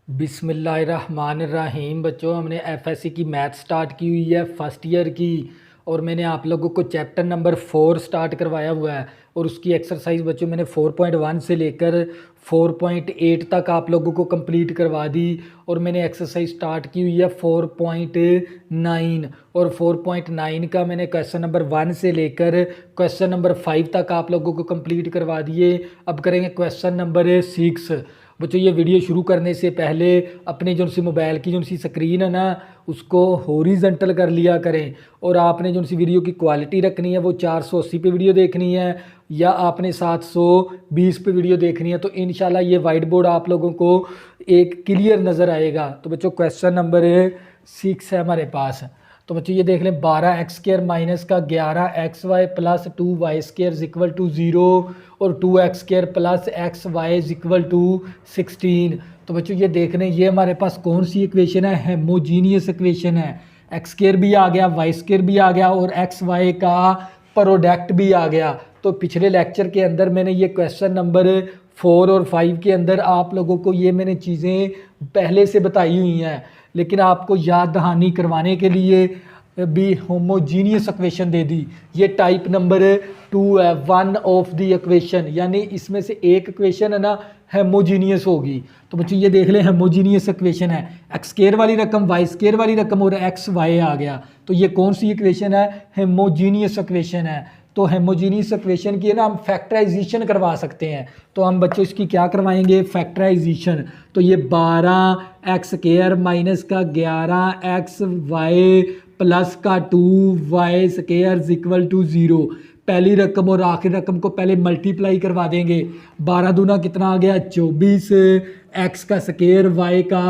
बिस्मिल्लाहिर्रहमानिर्रहीम। बच्चों, हमने एफएससी की मैथ स्टार्ट की हुई है फर्स्ट ईयर की, और मैंने आप लोगों को चैप्टर नंबर 4 स्टार्ट करवाया हुआ है। और उसकी एक्सरसाइज बच्चों मैंने 4.1 से लेकर 4.8 तक आप लोगों को कंप्लीट करवा दी। और मैंने एक्सरसाइज स्टार्ट की हुई है 4.9, और 4.9 का मैंने क्वेश्चन नंबर 1 से लेकर क्वेश्चन नंबर 5 तक आप लोगों को कंप्लीट करवा दिए। अब करेंगे क्वेश्चन नंबर 6। बच्चों, ये वीडियो शुरू करने से पहले अपने जो सी मोबाइल की जो सी स्क्रीन है ना, उसको हॉरिजॉन्टल कर लिया करें। और आपने जो सी वीडियो की क्वालिटी रखनी है वो 480 पे वीडियो देखनी है या आपने 720 पे वीडियो देखनी है, तो इंशाल्लाह ये वाइट बोर्ड आप लोगों को एक क्लियर नज़र आएगा। तो बच्चों, क्वेश्चन नंबर 6 है हमारे पास। तो बच्चों, ये देख लें, 12x² माइनस का 11xy plus 2y² equal to 0 और 2x² plus xy equal to 16। तो बच्चों, ये देख लें, ये हमारे पास कौन सी इक्वेशन है? हेमोजीनियस इक्वेशन है। x² भी आ गया, y² भी आ गया और xy का प्रोडक्ट भी आ गया। तो पिछले लेक्चर के अंदर मैंने ये क्वेश्चन नंबर 4 और 5 के अंदर आप लोगों को ये मैंने चीज़ें पहले से बताई हुई हैं, लेकिन आपको याद दहानी करवाने के लिए भी होमोजीनियस इक्वेशन दे दी। ये टाइप नंबर 2 है, वन ऑफ द इक्वेशन, यानी इसमें से एक इक्वेशन है ना हेमोजीनियस होगी। तो बच्चों, ये देख लें, हेमोजीनियस इक्वेशन है, x² वाली रकम, y² वाली रकम और xy आ गया। तो ये कौन सी इक्वेशन है? हेमोजीनियस इक्वेशन है। तो हेमोजीनियस इक्वेशन की है ना हम फैक्टराइजेशन करवा सकते हैं। तो हम बच्चों इसकी क्या करवाएंगे? फैक्टराइजेशन। तो ये 12x² माइनस का 11xy प्लस का 2y² इक्वल टू 0। पहली रकम और आखिरी रकम को पहले मल्टीप्लाई करवा देंगे। 12 दूना कितना आ गया? 24, x का स्क्वायर y का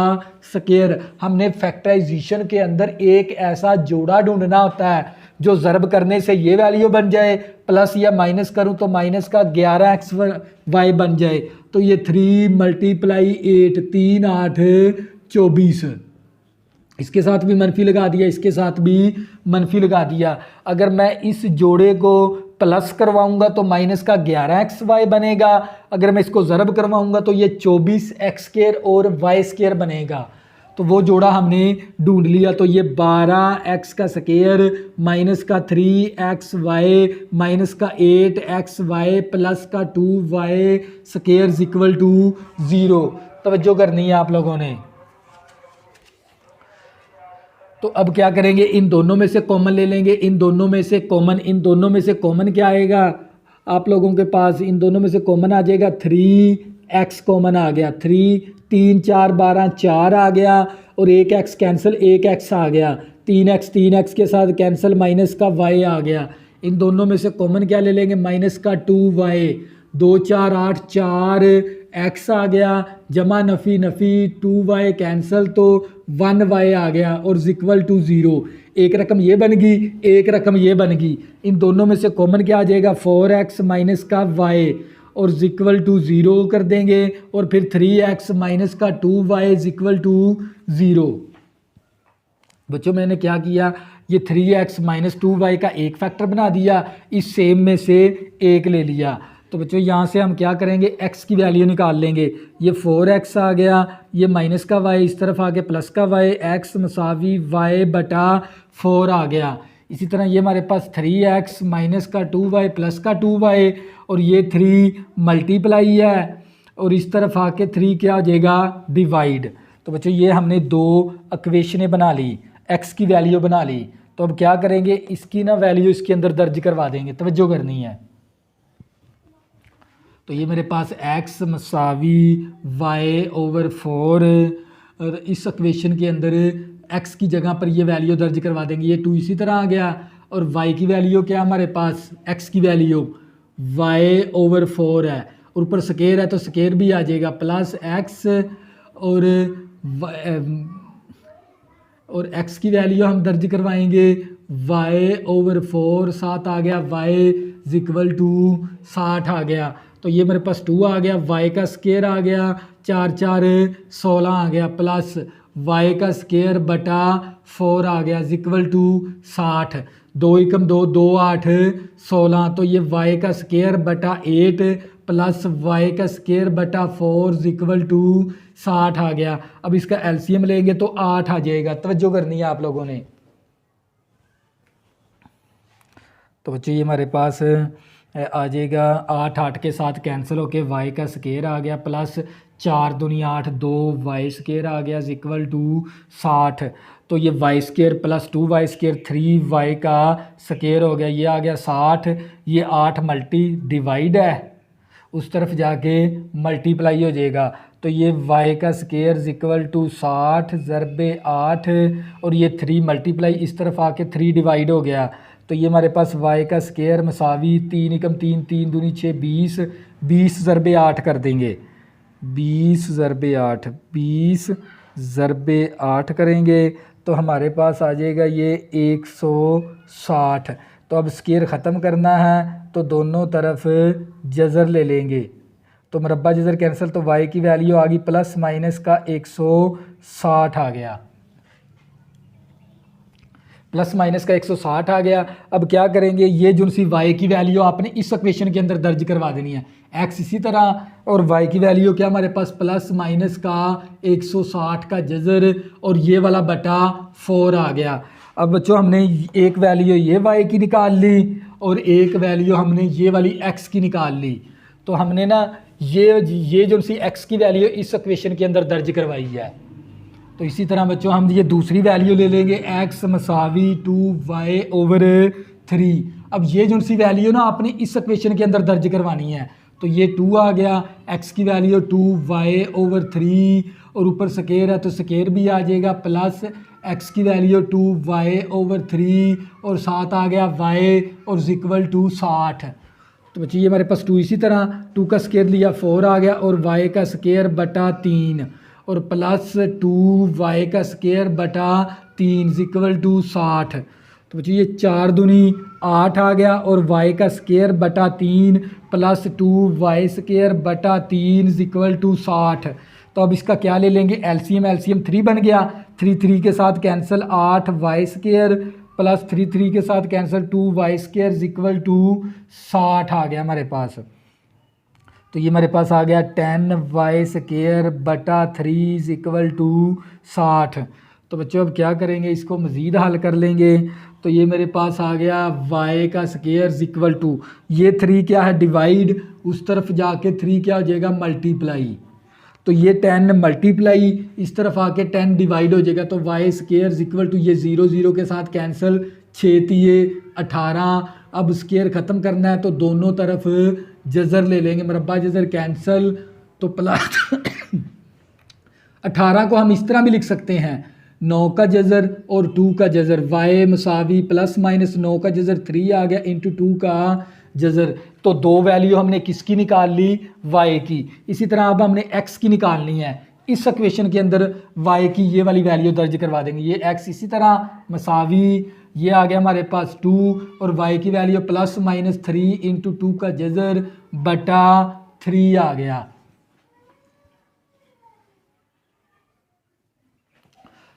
स्क्वायर। हमने फैक्टराइजेशन के अंदर एक ऐसा जोड़ा ढूंढना होता है जो ज़रब करने से ये वैल्यू बन जाए, प्लस या माइनस करूं तो माइनस का 11xy बन जाए। तो ये 3 मल्टीप्लाई 8, 3 8 24। इसके साथ भी मनफी लगा दिया, इसके साथ भी मनफी लगा दिया। अगर मैं इस जोड़े को प्लस करवाऊंगा तो माइनस का 11xy बनेगा। अगर मैं इसको ज़रब करवाऊंगा तो ये 24x² और y² बनेगा। तो वो जोड़ा हमने ढूंढ लिया। तो ये 12x का स्क्वायर माइनस का 3xy माइनस का 8xy प्लस का 2y² इक्वल टू 0। तवज्जो करनी है आप लोगों ने। तो अब क्या करेंगे? इन दोनों में से कॉमन ले लेंगे। इन दोनों में से कॉमन क्या आएगा आप लोगों के पास? इन दोनों में से कॉमन आ जाएगा 3x कॉमन आ गया। 3 3 4 12 4 आ गया और 1x कैंसिल, 1x आ गया। 3x के साथ कैंसिल, माइनस का y आ गया। इन दोनों में से कॉमन क्या ले लेंगे? माइनस का 2y। 2 4 8 4x आ गया, जमा नफ़ी नफ़ी 2y कैंसिल तो 1y आ गया और इक्वल टू 0। एक रकम ये बन गई, एक रकम ये बन गई। इन दोनों में से कॉमन क्या आ जाएगा? 4x माइनस का y और इक्वल टू 0 कर देंगे और फिर 3x माइनस का 2y इक्वल टू 0। बच्चों, मैंने क्या किया? ये 3x माइनस 2y का एक फैक्टर बना दिया, इस सेम में से एक ले लिया। तो बच्चों, यहाँ से हम क्या करेंगे? x की वैल्यू निकाल लेंगे। ये 4x आ गया, ये माइनस का y इस तरफ आ गया, प्लस का y, x मसावी y बटा 4 आ गया। इसी तरह ये हमारे पास 3x माइनस का 2y प्लस का 2y और ये 3 मल्टीप्लाई है और इस तरफ आके 3 क्या हो जाएगा? डिवाइड। तो बच्चों, ये हमने दो इक्वेशनें बना ली, x की वैल्यू बना ली। तो अब क्या करेंगे? इसकी ना वैल्यू इसके अंदर दर्ज करवा देंगे। तवज्जो करनी है। तो ये मेरे पास x मसावी y/4 और इस इक्वेशन के अंदर x की जगह पर ये वैल्यू दर्ज करवा देंगे। ये 2 इसी तरह आ गया और y की वैल्यू क्या हमारे पास? x की वैल्यू y/4 है और ऊपर स्क्वायर है तो स्क्वायर भी आ जाएगा, प्लस x और x की वैल्यू हम दर्ज करवाएंगे y/4, 7 आ गया, y इक्वल टू 60 आ गया। तो ये मेरे पास 2 आ गया, y का स्क्वायर आ गया, 4 4 16 आ गया, प्लस y का स्क्वायर बटा 4 आ गया इक्वल टू 60। 2 एकम 2, 2 8 16। तो ये y का स्क्वायर बटा 8 प्लस y का स्क्वायर बटा 4 इक्वल टू 60 आ गया। अब इसका एलसीएम लेंगे तो 8 आ जाएगा। तवज्जो करनी है आप लोगों ने। तो बच्चों ये हमारे पास आ जाएगा 8 8 के साथ कैंसिल होके वाई का स्केयर आ गया प्लस 4 दूनी 8 2 वाई स्केयर आ गया इक्वल टू 60। तो ये y square plus 2 y square 3 y का स्केयर हो गया, ये आ गया 60। ये 8 मल्टी डिवाइड है, उस तरफ जाके मल्टीप्लाई हो जाएगा। तो ये y का स्केयर इक्वल टू 60 ज़रबे 8 और ये 3 मल्टीप्लाई इस तरफ आके 3 डिवाइड हो गया। तो ये हमारे पास y का स्केयर मसावी 3 एकम 3 3 दूनी 6 20 20 ज़रबे 8 कर देंगे। 20 ज़रबे 8 20 ज़रबे 8 करेंगे तो हमारे पास आ जाएगा ये 160। तो अब स्केयर ख़त्म करना है तो दोनों तरफ जज़र ले लेंगे। तो मरबा जज़र कैंसिल तो y की वैल्यू आ गई प्लस माइनस का 160 आ गया, प्लस माइनस का 160 आ गया। अब क्या करेंगे, ये जो सी y की वैल्यू आपने इस इक्वेशन के अंदर दर्ज करवा देनी है, x इसी तरह और y की वैल्यू क्या हमारे पास प्लस माइनस का 160 का जज़र और ये वाला बटा 4 आ गया। अब बच्चों हमने एक वैल्यू ये y की निकाल ली और एक वैल्यू हमने ये वाली x की निकाल ली। तो हमने ना ये जो सी x की वैल्यू इस इक्वेशन के अंदर दर्ज करवाई है। तो इसी तरह बच्चों हम ये दूसरी वैल्यू ले लेंगे x मसावी 2y ओवर 3। अब ये जो सी वैल्यू ना आपने इस इक्वेशन के अंदर दर्ज करवानी है। तो ये 2 आ गया, x की वैल्यू 2y ओवर 3 और ऊपर स्केयर है तो स्केयर भी आ जाएगा प्लस x की वैल्यू 2y ओवर 3 और 7 आ गया y और इक्वल टू 60। तो बच्चे ये हमारे पास 2 इसी तरह 2 का स्केयर लिया 4 आ गया और y का स्केयर बटा 3 और प्लस 2y का स्केयर बटा 3 इक्वल टू 60। तो बच्चे ये 4 दूनी 8 आ गया और y का स्केयर बटा 3 प्लस 2y स्केयर बटा 3 इक्वल टू 60। तो अब इसका क्या ले लेंगे, एलसीएम 3 बन गया, 3 3 के साथ कैंसिल 8y स्केयर प्लस 3 3 के साथ cancel 2y square equal to 60 आ गया हमारे पास। तो ये हमारे पास आ गया 10y स्केयर बटा 3 इक्वल टू 60। तो बच्चों अब क्या करेंगे, इसको मज़ीद हल कर लेंगे। तो ये मेरे पास आ गया y का स्केयर इक्वल टू ये 3 क्या है डिवाइड, उस तरफ जाके 3 क्या हो जाएगा मल्टीप्लाई। तो ये 10 मल्टीप्लाई इस तरफ आके 10 डिवाइड हो जाएगा। तो y स्केयर इक्वल टू ये 0 0 के साथ कैंसिल 6 3 18। अब स्केयर ख़त्म करना है तो दोनों तरफ जज़र ले लेंगे, मरबा जज़र कैंसिल तो प्लस 18 को हम इस तरह भी लिख सकते हैं 9 का जज़र और 2 का जज़र, y मसावी प्लस माइनस 9 का जज़र 3 आ गया इंटू 2 का जज़र। तो दो वैल्यू हमने किसकी निकाल ली, y की। इसी तरह अब हमने x की निकालनी है। इस इक्वेशन के अंदर y की ये वाली वैल्यू दर्ज करवा देंगे। ये x इसी तरह मसावी ये आ गया हमारे पास 2 और y की वैल्यू प्लस माइनस 3 इंटू 2 का जज़र बटा 3 आ गया।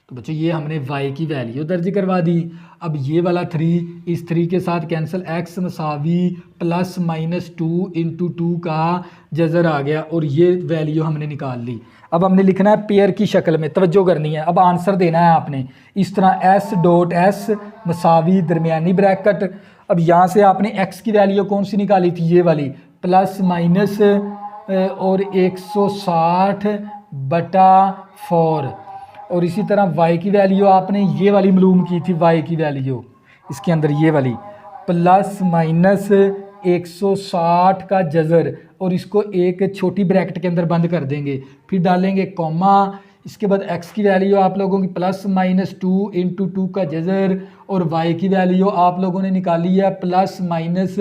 तो बच्चों ये हमने y की वैल्यू दर्ज करवा दी। अब ये वाला 3 इस 3 के साथ कैंसिल x मसावी प्लस माइनस 2 इंटू 2 का जज़र आ गया और ये वैल्यू हमने निकाल ली। अब हमने लिखना है पेयर की शक्ल में, तवज्जो करनी है। अब आंसर देना है आपने इस तरह s डॉट s मसावी दरमियानी ब्रैकेट। अब यहाँ से आपने x की वैल्यू कौन सी निकाली थी, ये वाली प्लस माइनस और 160 बटा 4 और इसी तरह y की वैल्यू आपने ये वाली मालूम की थी, y की वैल्यू इसके अंदर ये वाली प्लस माइनस 160 का जज़र और इसको एक छोटी ब्रैकेट के अंदर बंद कर देंगे, फिर डालेंगे कॉमा। इसके बाद x की वैल्यू आप लोगों की प्लस माइनस 2 इंटू 2 का जज़र और y की वैल्यू आप लोगों ने निकाली है प्लस माइनस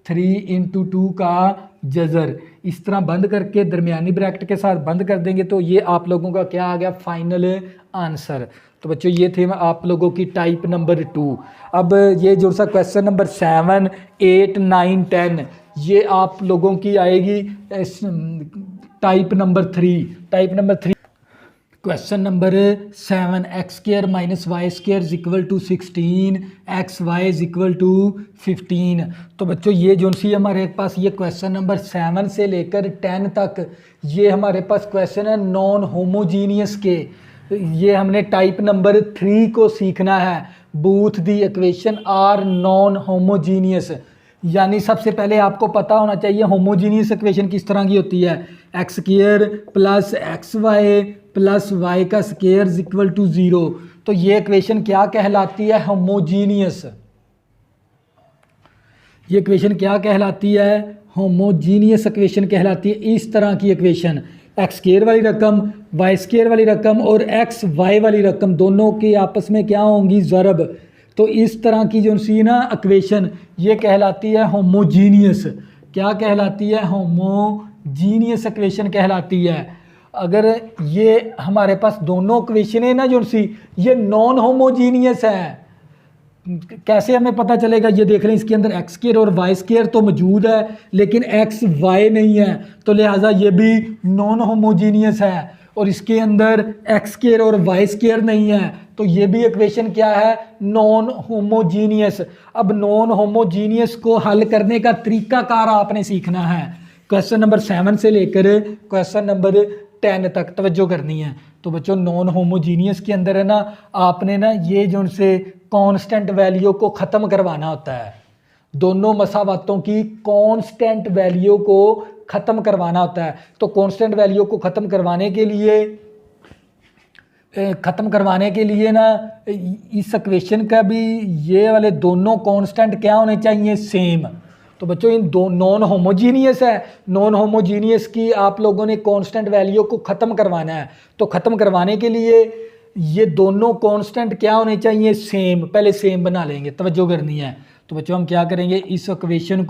3 इंटू 2 का जज़र। इस तरह बंद करके दरमियानी ब्रैकेट के साथ बंद कर देंगे तो ये आप लोगों का क्या आ गया, फाइनल आंसर। तो बच्चों ये थे आप लोगों की टाइप नंबर 2। अब ये जो सा क्वेश्चन नंबर 7 8 9 10 ये आप लोगों की आएगी type number 3। Type number 3 question number 7, x square minus y square is equal to 16, x y is equal to 15। तो बच्चों ये जो सी हमारे पास ये क्वेश्चन नंबर 7 से लेकर 10 तक ये हमारे पास क्वेश्चन है नॉन होमोजीनियस के। ये हमने टाइप नंबर 3 को सीखना है। Both the equation are non homogeneous, यानी सबसे पहले आपको पता होना चाहिए होमोजीनियस इक्वेशन किस तरह की होती है। X square plus x y plus y का स्क्र इज इक्वल टू 0। तो ये इक्वेशन क्या कहलाती है? होमोजीनियस। ये इक्वेशन क्या कहलाती है? होमोजीनियस इक्वेशन कहलाती है। इस तरह की इक्वेशन एक्स स्क्र वाली रकम, वाई स्क्र वाली रकम और एक्स वाई वाली रकम दोनों की आपस में क्या होंगी? ज़रब। तो इस तरह की जो सी ना इक्वेशन ये कहलाती है होमोजीनियस। क्या कहलाती है? होमोजीनियस इक्वेशन कहलाती है। अगर ये हमारे पास दोनों इक्वेशन है ना जो सी ये नॉन होमोजीनियस है। कैसे हमें पता चलेगा? ये देख लें, इसके अंदर एक्स स्क्र और वाई स्क्र तो मौजूद है लेकिन एक्स वाई नहीं है, तो लिहाजा ये भी नॉन होमोजीनियस है। और इसके अंदर एक्स स्क्र और वाई स्क्र नहीं है, तो ये भी इक्वेशन क्या है? Non homogeneous. अब नॉन होमोजीनियस को हल करने का तरीकाकार आपने सीखना है। क्वेश्चन नंबर 7 से लेकर क्वेश्चन नंबर 10 तक तवज्जो करनी है। तो बच्चों नॉन होमोजीनियस के अंदर है ना आपने ना ये जो से कांस्टेंट वैल्यू को ख़त्म करवाना होता है। दोनों मसावातों की कांस्टेंट वैल्यू को ख़त्म करवाना होता है। तो कांस्टेंट वैल्यू को ख़त्म करवाने के लिए ना इस इक्वेशन का भी ये वाले दोनों कांस्टेंट क्या होने चाहिए? सेम। तो बच्चों इन दो नॉन होमोजीनियस है, नॉन होमोजीनियस की आप लोगों ने कांस्टेंट वैल्यू को ख़त्म करवाना है। तो ख़त्म करवाने के लिए ये दोनों कांस्टेंट क्या होने चाहिए? सेम। पहले सेम बना लेंगे, तवज्जो करनी है। तो बच्चों हम क्या करेंगे? इस इक्वेशन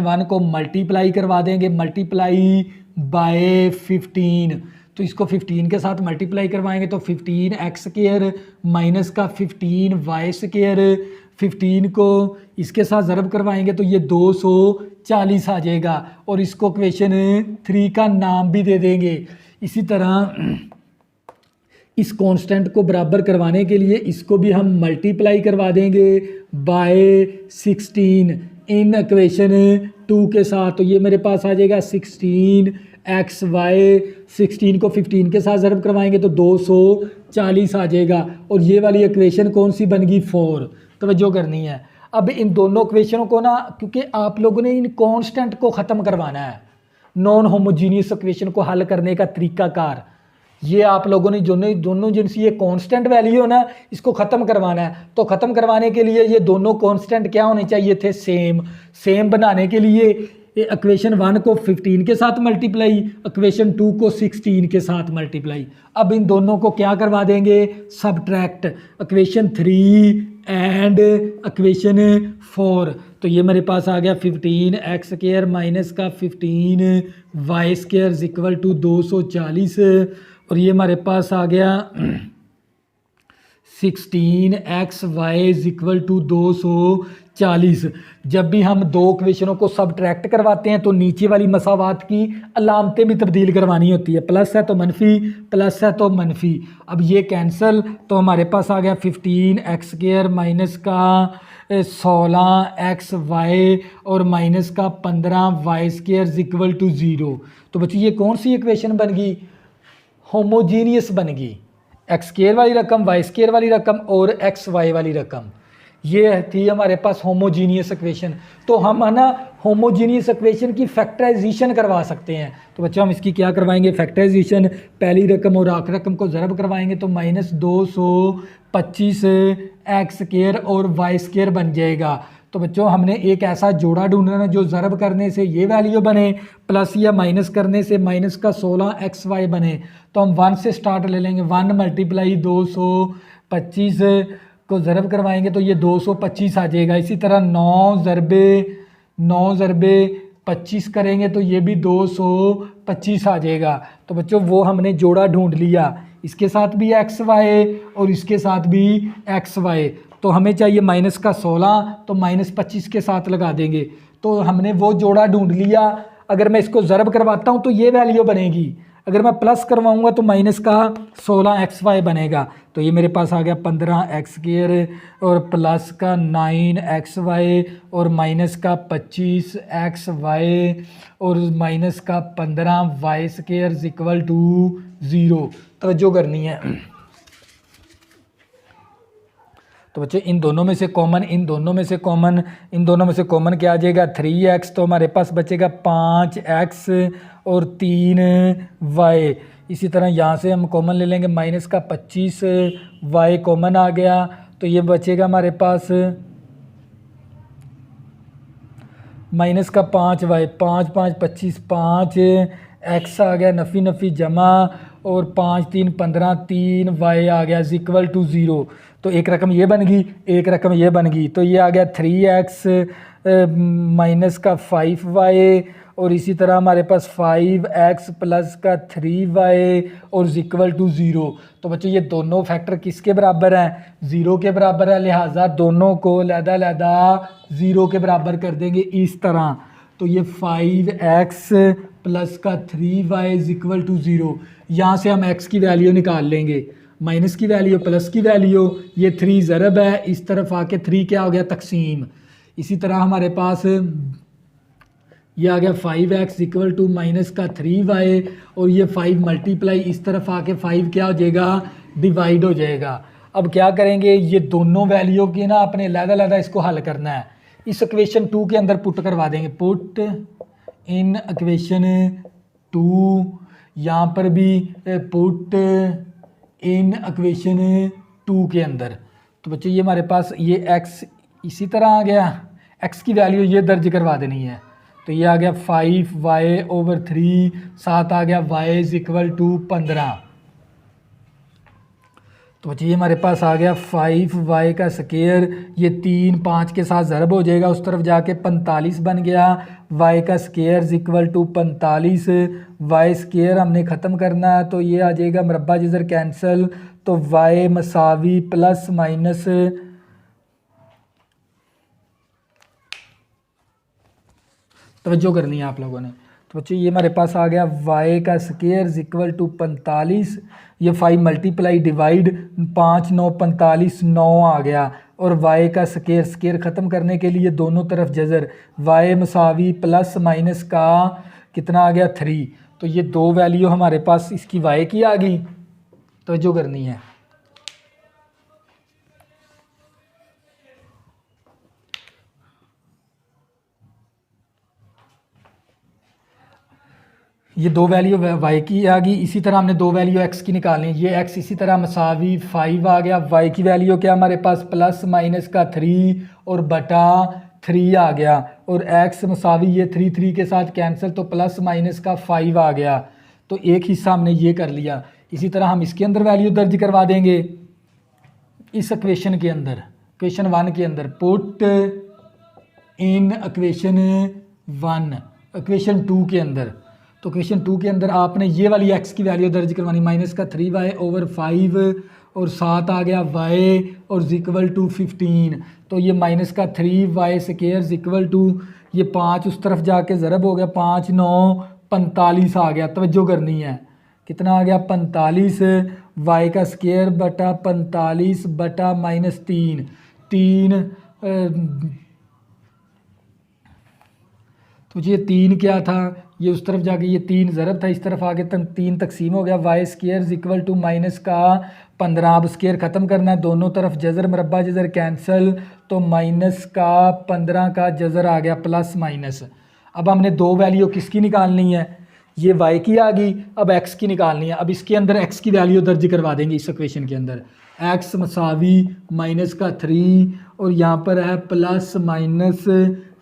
1 को मल्टीप्लाई करवा देंगे, मल्टीप्लाई बाय 15। तो इसको 15 के साथ मल्टीप्लाई करवाएंगे तो 15 एक्स स्क्र माइनस का 15 वाई स्क्र, 15 को इसके साथ ज़रब करवाएंगे तो ये 240 आ जाएगा। और इसको इक्वेशन 3 का नाम भी दे देंगे। इसी तरह इस कांस्टेंट को बराबर करवाने के लिए इसको भी हम मल्टीप्लाई करवा देंगे बाय 16 इन इक्वेशन 2 के साथ। तो ये मेरे पास आ जाएगा 16 एक्स वाई, 16 को 15 के साथ ज़रब करवाएंगे तो 240 आ जाएगा। और ये वाली इक्वेशन कौन सी बन गई? 4। तवज्जो करनी है। अब इन दोनों इक्वेशनों को ना, क्योंकि आप लोगों ने इन कांस्टेंट को ख़त्म करवाना है, नॉन होमोजीनियस इक्वेशन को हल करने का तरीकाकार ये आप लोगों ने दोनों जिनसी ये कांस्टेंट वैल्यू है ना इसको ख़त्म करवाना है। तो ख़त्म करवाने के लिए ये दोनों कांस्टेंट क्या होने चाहिए थे? सेम बनाने के लिए इक्वेशन 1 को 15 के साथ मल्टीप्लाई, इक्वेशन 2 को 16 के साथ मल्टीप्लाई। अब इन दोनों को क्या करवा देंगे? Subtract equation 3 and equation 4। तो ये मेरे पास आ गया 15 एक्स स्क्र माइनस का 15 y square is equal to 240। और ये हमारे पास आ गया 16 x y is equal to 240। जब भी हम दो इक्वेशनों को सबट्रैक्ट करवाते हैं तो नीचे वाली मसावात की अलामतें भी तब्दील करवानी होती है। प्लस है तो मनफी, प्लस है तो मनफी। अब ये कैंसिल, तो हमारे पास आ गया 15 एक्स स्क्र माइनस का 16 एक्स वाई और माइनस का 15 y square is equal to 0। तो बच्चों ये कौन सी इक्वेशन बन गई? होमोजीनियस बन गई। एक्स स्क्र वाली रकम, वाई स्क्र वाली रकम और एक्स वाई वाली रकम, ये थी हमारे पास होमोजीनियस इक्वेशन। तो हम है ना होमोजीनियस इक्वेशन की फैक्टराइजेशन करवा सकते हैं। तो बच्चों हम इसकी क्या करवाएंगे? फैक्टराइजेशन। पहली रकम और आखिरी रकम को ज़रब करवाएंगे तो माइनस 225 एक्स स्क्र और वाई स्क्र बन जाएगा। तो बच्चों हमने एक ऐसा जोड़ा ढूंढना है जो ज़रब करने से ये वैल्यू बने, प्लस या माइनस करने से माइनस का 16 एक्स वाई बने। तो हम 1 से स्टार्ट ले लेंगे। 1 मल्टीप्लाई 225 को ज़रब करवाएंगे तो ये 225 आ जाएगा। इसी तरह 9 ज़रबे 25 करेंगे तो ये भी 225 आ जाएगा। तो बच्चों वो हमने जोड़ा ढूंढ लिया, इसके साथ भी एक्स वाई और इसके साथ भी एक्स वाई। तो हमें चाहिए माइनस का 16, तो माइनस 25 के साथ लगा देंगे। तो हमने वो जोड़ा ढूंढ लिया। अगर मैं इसको ज़रब करवाता हूँ तो ये वैल्यू बनेगी, अगर मैं प्लस करवाऊंगा तो माइनस का 16xy बनेगा। तो ये मेरे पास आ गया 15x² और प्लस का 9xy और माइनस का 25xy और माइनस का 15y² इक्वल टू 0। तवज्जो करनी है। तो बच्चों इन दोनों में से कॉमन क्या आ जाएगा 3x, तो हमारे पास बचेगा 5x और 3y। इसी तरह यहाँ से हम कॉमन ले लेंगे, माइनस का 25y कॉमन आ गया, तो ये बचेगा हमारे पास माइनस का 5y, 5 5 25, 5x आ गया, नफ़ी नफ़ी जमा और 5 3 15, 3y आ गया इक्वल टू 0। तो एक रकम ये बन गई, एक रकम ये बन गई, तो ये आ गया 3x माइनस का 5y और इसी तरह हमारे पास 5x प्लस का 3y और इक्वल टू 0। तो बच्चों ये दोनों फैक्टर किसके बराबर हैं? 0 के बराबर है, लिहाजा दोनों को लहदा 0 के बराबर कर देंगे इस तरह। तो ये 5x प्लस का 3y इक्वल टू 0। यहाँ से हम x की वैल्यू निकाल लेंगे, माइनस की वैल्यू प्लस की वैल्यू, ये 3 ज़रब है, इस तरफ आके 3 क्या हो गया तकसीम। इसी तरह हमारे पास ये आ गया 5x इक्वल टू माइनस का 3y और ये 5 मल्टीप्लाई इस तरफ आके 5 क्या हो जाएगा डिवाइड हो जाएगा। अब क्या करेंगे, ये दोनों वैल्यू की ना अपने लहदा इसको हल करना है। इस इक्वेशन 2 के अंदर पुट करवा देंगे, पुट इन इक्वेशन 2, यहाँ पर भी पुट इन इक्वेशन 2 के अंदर। तो बच्चों ये हमारे पास ये x इसी तरह आ गया, x की वैल्यू ये दर्ज करवा देनी है। तो ये आ गया 5y/3, साथ आ गया y इक्वल टू 15। तो बच्चे ये हमारे पास आ गया 5y का स्क्वायर, ये 3 5 के साथ ज़रब हो जाएगा, उस तरफ जाके 45 बन गया, y का square equal to 45, y square हमने ख़त्म करना है, तो ये आ जाएगा मरबा जिज़र कैंसिल, तो y मसावी प्लस माइनस तवज्जो करनी है आप लोगों ने। तो बच्चों ये हमारे पास आ गया y का स्क्वायर इक्वल टू 45, ये 5 मल्टीप्लाई डिवाइड 5 9 45 9 आ गया, और y का स्क्वायर ख़त्म करने के लिए दोनों तरफ जज़र, y मसावी प्लस माइनस का कितना आ गया 3। तो ये दो वैल्यू हमारे पास इसकी y की आ गई, तवज्जो करनी है। ये दो वैल्यू y की आ गई, इसी तरह हमने दो वैल्यू x की निकालनी है। ये x इसी तरह मसावी 5 आ गया, y की वैल्यू क्या हमारे पास प्लस माइनस का 3 और बटा 3 आ गया, और x मसावी ये 3 3 के साथ कैंसिल, तो प्लस माइनस का 5 आ गया। तो एक हिस्सा हमने ये कर लिया। इसी तरह हम इसके अंदर वैल्यू दर्ज करवा देंगे, इस इक्वेशन के अंदर, इक्वेशन 1 के अंदर, पुट इन इक्वेशन 1 इक्वेशन 2 के अंदर। तो इक्वेशन 2 के अंदर आपने ये वाली x की वैल्यू दर्ज करवानी, माइनस का 3y/5 और साथ आ गया y और इक्वल टू 15। तो ये माइनस का 3y स्क्वायर इक्वल टू ये 5 उस तरफ जाके ज़रब हो गया, 5 9 45 आ गया। तवज्जो करनी है, कितना आ गया 45, y का स्क्वायर बटा 45 बटा माइनस 3 तो ये 3 क्या था, ये उस तरफ जाके ये 3 ज़रब था, इस तरफ आगे 3 तकसीम हो गया, y square equal to minus का 15। अब स्क्वायर ख़त्म करना है, दोनों तरफ जज़र मरबा जज़र कैंसिल, तो माइनस का 15 का जज़र आ गया प्लस माइनस। अब हमने दो वैल्यू किसकी निकालनी है, ये y की आ गई, अब x की निकालनी है। अब इसके अंदर x की वैल्यू दर्ज करवा देंगे इस इक्वेशन के अंदर, x मसावी माइनस का 3 और यहाँ पर है प्लस माइनस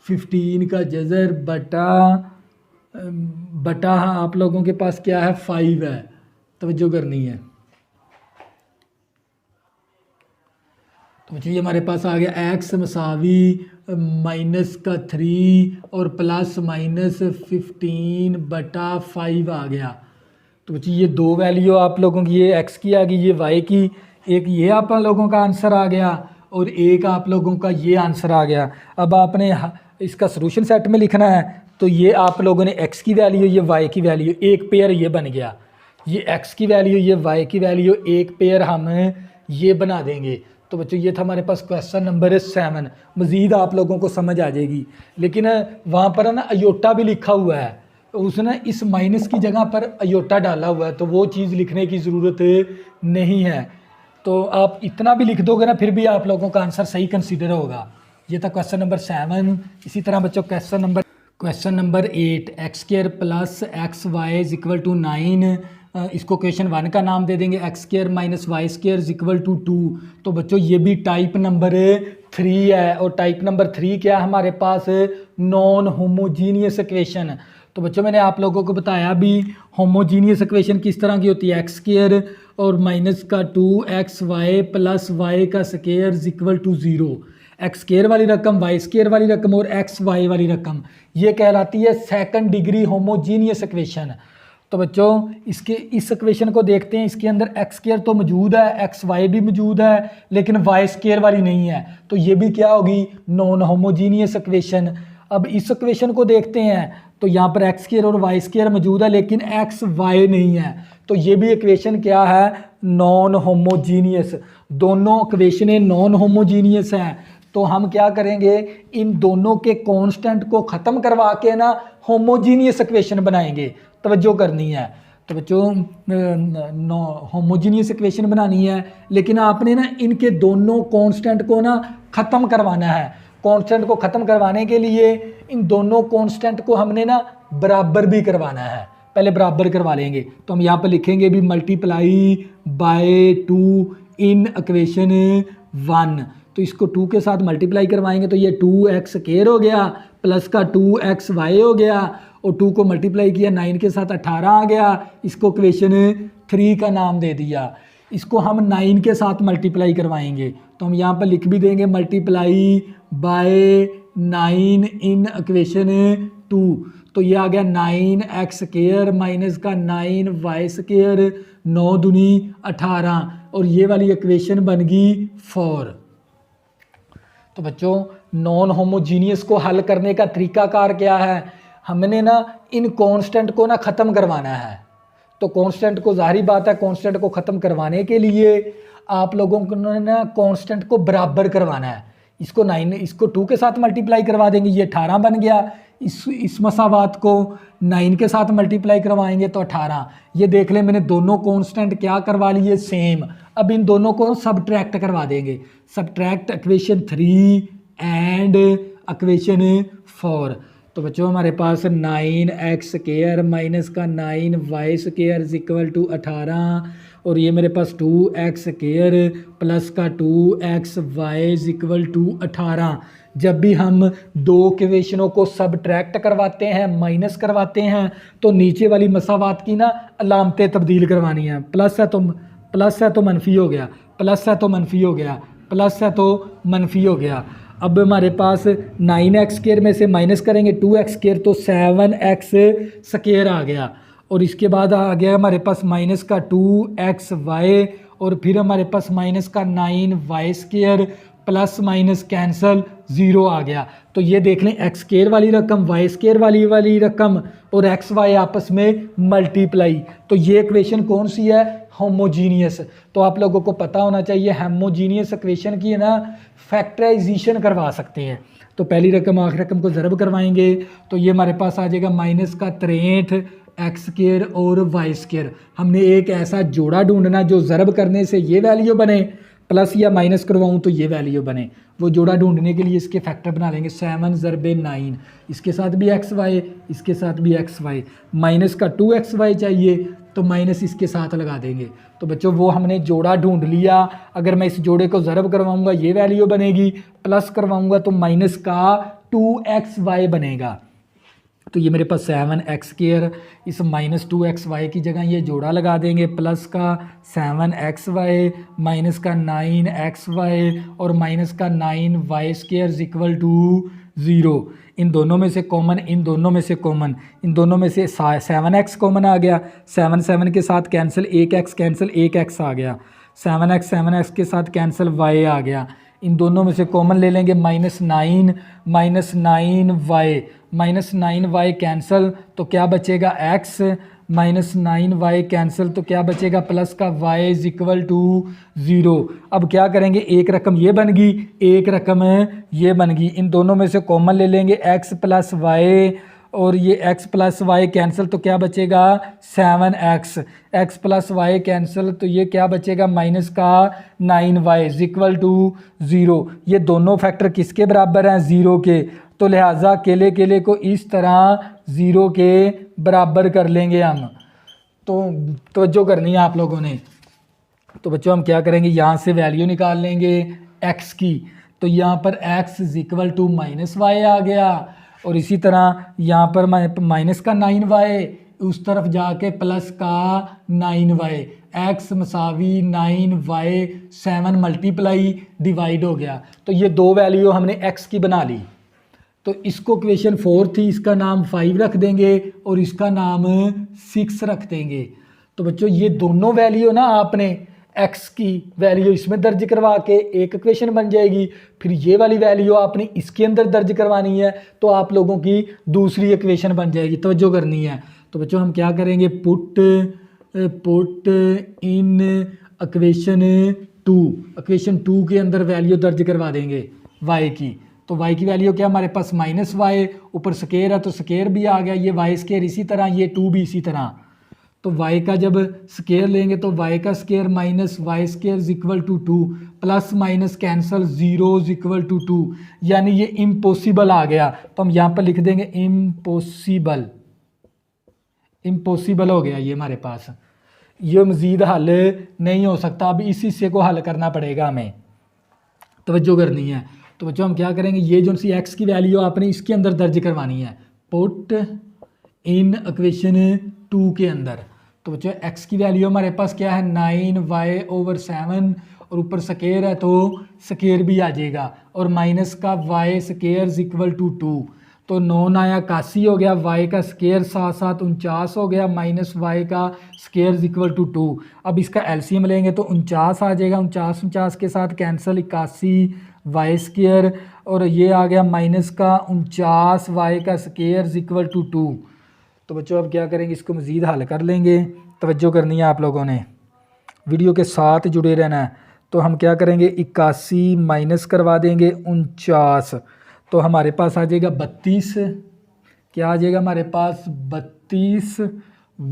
15 का जज़र बटा आप लोगों के पास क्या है 5 है, तवज्जो करनी है। तो चलिए हमारे पास आ गया x मसावी माइनस का 3 और प्लस माइनस 15 बटा 5 आ गया। तो बच्ची ये दो वैल्यू आप लोगों की, ये x की आ गई, ये y की, एक ये आप लोगों का आंसर आ गया और एक आप लोगों का ये आंसर आ गया। अब आपने इसका सॉल्यूशन सेट में लिखना है, तो ये आप लोगों ने x की वैल्यू, ये y की वैल्यू, एक पेयर ये बन गया। ये x की वैल्यू, ये y की वैल्यू, एक पेयर हम ये बना देंगे। तो बच्चों ये था हमारे पास क्वेश्चन नंबर 7। मज़ीद आप लोगों को समझ आ जाएगी, लेकिन वहाँ पर है ना अयोटा भी लिखा हुआ है, उसने इस माइनस की जगह पर अयोटा डाला हुआ है, तो वो चीज़ लिखने की ज़रूरत नहीं है। तो आप इतना भी लिख दोगे ना, फिर भी आप लोगों का आंसर सही कंसीडर होगा। ये था क्वेश्चन नंबर 7। इसी तरह बच्चों question number 8, x square plus x y is equal to 9। इसको क्वेश्चन 1 का नाम दे देंगे, x square minus y square is equal to 2। तो बच्चों ये भी टाइप नंबर 3 है, और टाइप नंबर 3 क्या है हमारे पास? Non homogeneous equation. तो बच्चों मैंने आप लोगों को बताया भी होमोजीनियस इक्वेशन किस तरह की होती है, एक्स स्क्र और माइनस का 2 XY प्लस वाई का square is equal to 0। X square वाली रकम, वाई स्क्र वाली रकम और एक्स वाई वाली रकम, ये कहलाती है सेकंड डिग्री होमोजीनियस इक्वेशन। तो बच्चों इसके इस इक्वेशन को देखते हैं, इसके अंदर एक्स स्क्र तो मौजूद है, एक्स वाई भी मौजूद है, लेकिन वाई स्क्र वाली नहीं है, तो ये भी क्या होगी? Non homogeneous equation. अब इस इक्वेशन को देखते हैं, तो यहाँ पर एक्स स्क्र और वाई स्क्र मौजूद है, लेकिन एक्स वाई नहीं है, तो ये भी इक्वेशन क्या है? Non homogeneous. दोनों इक्वेशनें नॉन होमोजीनियस हैं, तो हम क्या करेंगे? इन दोनों के कांस्टेंट को ख़त्म करवा के ना होमोजीनियस इक्वेशन बनाएंगे। तवज्जो करनी है। तो बच्चों होमोजीनियस इक्वेशन बनानी है, लेकिन आपने ना इनके दोनों कांस्टेंट को ना ख़त्म करवाना है। कांस्टेंट को ख़त्म करवाने के लिए इन दोनों कांस्टेंट को हमने ना बराबर भी करवाना है। पहले बराबर करवा लेंगे, तो हम यहाँ पर लिखेंगे भी मल्टीप्लाई बाय 2 इन इक्वेशन 1। तो इसको 2 के साथ मल्टीप्लाई करवाएंगे, तो ये 2x स्क्वायर हो गया प्लस का 2xy हो गया, और 2 को मल्टीप्लाई किया 9 के साथ 18 आ गया। इसको इक्वेशन 3 का नाम दे दिया। इसको हम 9 के साथ मल्टीप्लाई करवाएंगे, तो हम यहाँ पर लिख भी देंगे मल्टीप्लाई बाय 9 इन इक्वेशन 2। तो ये आ गया 9x स्क्वायर माइनस का 9y स्क्वायर, 9 दूनी 18, और ये वाली इक्वेशन बन गई 4। तो बच्चों नॉन होमोजीनियस को हल करने का तरीकाकार क्या है? हमने ना इन कांस्टेंट को ना ख़त्म करवाना है। तो कांस्टेंट को, जाहिर बात है कांस्टेंट को ख़त्म करवाने के लिए आप लोगों को ना कांस्टेंट को बराबर करवाना है। इसको 2 के साथ मल्टीप्लाई करवा देंगे, ये 18 बन गया। इस मसावात को 9 के साथ मल्टीप्लाई करवाएंगे तो 18। ये देख लें मैंने दोनों कांस्टेंट क्या करवा लिए? सेम। अब इन दोनों को सब्ट्रैक्ट करवा देंगे, सब्ट्रैक्ट इक्वेशन 3 एंड इक्वेशन 4। तो बच्चों हमारे पास 9x स्क्वायर माइनस का 9y square is equal to 18, और ये मेरे पास 2x स्क्वायर प्लस का 2xy इज इक्वल टू 18। जब भी हम दो इक्वेशनों को सब्ट्रैक्ट करवाते हैं, माइनस करवाते हैं, तो नीचे वाली मसावात की ना अलामतें तब्दील करवानी है। प्लस है तो मनफी हो गया, प्लस है तो मनफी हो गया, प्लस है तो मनफी हो गया। अब हमारे पास 9x स्क्वायर में से माइनस करेंगे 2x स्क्वायर, तो 7x स्क्वायर आ गया, और इसके बाद आ गया हमारे पास माइनस का 2xy, और फिर हमारे पास माइनस का 9y square, plus minus cancel 0 आ गया। तो ये देख लें एक्स स्क्वायर वाली रकम, वाई स्क्वायर वाली रकम और एक्स वाई आपस में मल्टीप्लाई। तो ये इक्वेशन कौन सी है? होमोजीनियस। तो आप लोगों को पता होना चाहिए होमोजीनियस इक्वेशन की है ना फैक्टराइजेशन करवा सकते हैं। तो पहली रकम आखिरी रकम को ज़रब करवाएंगे, तो ये हमारे पास आ जाएगा माइनस का 63 एक्स स्क्वायर और वाई स्क्वायर। हमने एक ऐसा जोड़ा ढूंढना जो ज़रब करने से ये वैल्यू बने, प्लस या माइनस करवाऊँ तो ये वैल्यू बने। वो जोड़ा ढूंढने के लिए इसके फैक्टर बना लेंगे 7 ज़रबे 9, इसके साथ भी एक्स वाई, इसके साथ भी एक्स वाई। माइनस का 2xy चाहिए तो माइनस इसके साथ लगा देंगे। तो बच्चों वो हमने जोड़ा ढूंढ लिया। अगर मैं इस जोड़े को ज़रब करवाऊँगा ये वैल्यू बनेगी, प्लस करवाऊँगा तो माइनस का 2xy बनेगा। तो ये मेरे पास 7x स्क्वायर, इस माइनस 2xy की जगह ये जोड़ा लगा देंगे, प्लस का 7xy माइनस का 9xy और माइनस का 9y स्क्वायर इक्वल टू 0। इन दोनों में से कॉमन, इन दोनों में से कॉमन, इन दोनों में से 7x कॉमन आ गया, 7 के साथ कैंसिल, 1x कैंसिल, 1x आ गया, 7x के साथ कैंसिल, y आ गया। इन दोनों में से कॉमन ले लेंगे -9 -9y, -9y कैंसिल, तो क्या बचेगा x -9y कैंसिल, तो क्या बचेगा प्लस का y इज इक्वल टू 0। अब क्या करेंगे, एक रकम ये बन गई, एक रकम ये बन गई, इन दोनों में से कॉमन ले लेंगे x प्लस वाई, और ये x प्लस वाई कैंसिल, तो क्या बचेगा 7x, x plus Y cancel, तो ये क्या बचेगा माइनस का 9y इज इक्वल टू 0। ये दोनों फैक्टर किसके बराबर हैं, 0 के, तो लिहाजा केले केले को इस तरह 0 के बराबर कर लेंगे हम। तो तवज्जो करनी है आप लोगों ने। तो बच्चों हम क्या करेंगे, यहाँ से वैल्यू निकाल लेंगे x की, तो यहाँ पर x is equal to -y आ गया, और इसी तरह यहाँ पर माइनस का 9y, उस तरफ जाके प्लस का 9y, x मसावी 9y 7 multiply divide हो गया। तो ये दो वैल्यू हमने x की बना ली। तो इसको क्वेश्चन 4 थी, इसका नाम 5 रख देंगे और इसका नाम 6 रख देंगे। तो बच्चों ये दोनों वैल्यू ना आपने x की वैल्यू इसमें दर्ज करवा के एक इक्वेशन बन जाएगी, फिर ये वाली वैल्यू आपने इसके अंदर दर्ज करवानी है, तो आप लोगों की दूसरी इक्वेशन बन जाएगी। तवज्जो करनी है। तो बच्चों हम क्या करेंगे, पुट इन इक्वेशन 2, इक्वेशन 2 के अंदर वैल्यू दर्ज करवा देंगे y की। तो y की वैल्यू क्या हमारे पास -y, ऊपर स्केयर है तो स्केयर भी आ गया, ये y स्केयर इसी तरह, ये 2 भी इसी तरह। तो y का जब स्केयर लेंगे तो y का square minus y square is equal to 2, plus minus cancel 0 is equal to 2, यानी ये इम्पॉसिबल आ गया। तो हम यहाँ पर लिख देंगे इम्पॉसिबल, इम्पॉसिबल हो गया ये हमारे पास, ये मज़ीद हल नहीं हो सकता, अब इस हिस्से को हल करना पड़ेगा हमें। तवज्जो करनी है। तो बच्चों हम क्या करेंगे, ये जो सी x की वैल्यू आपने इसके अंदर दर्ज करवानी है, पुट इन इक्वेशन 2 के अंदर। तो बच्चों x की वैल्यू हमारे पास क्या है 9y/7, और ऊपर स्केयर है तो स्केयर भी आ जाएगा, और माइनस का y square is equal to 2, तो 9 आया 81 हो गया, y का स्केयर 7 49 हो गया, माइनस y का स्केयर इज इक्वल टू 2। अब इसका एलसीएम लेंगे तो 49 आ जाएगा, 49 के साथ कैंसिल 81 y स्केयर, और ये आ गया माइनस का 49 y का स्केयर इज इक्वल टू 2। तो बच्चों अब क्या करेंगे, इसको मज़ीद हल कर लेंगे। तवज्जो करनी है आप लोगों ने, वीडियो के साथ जुड़े रहना है। तो हम क्या करेंगे, 81 माइनस करवा देंगे 49, तो हमारे पास आ जाएगा 32, क्या आ जाएगा हमारे पास 32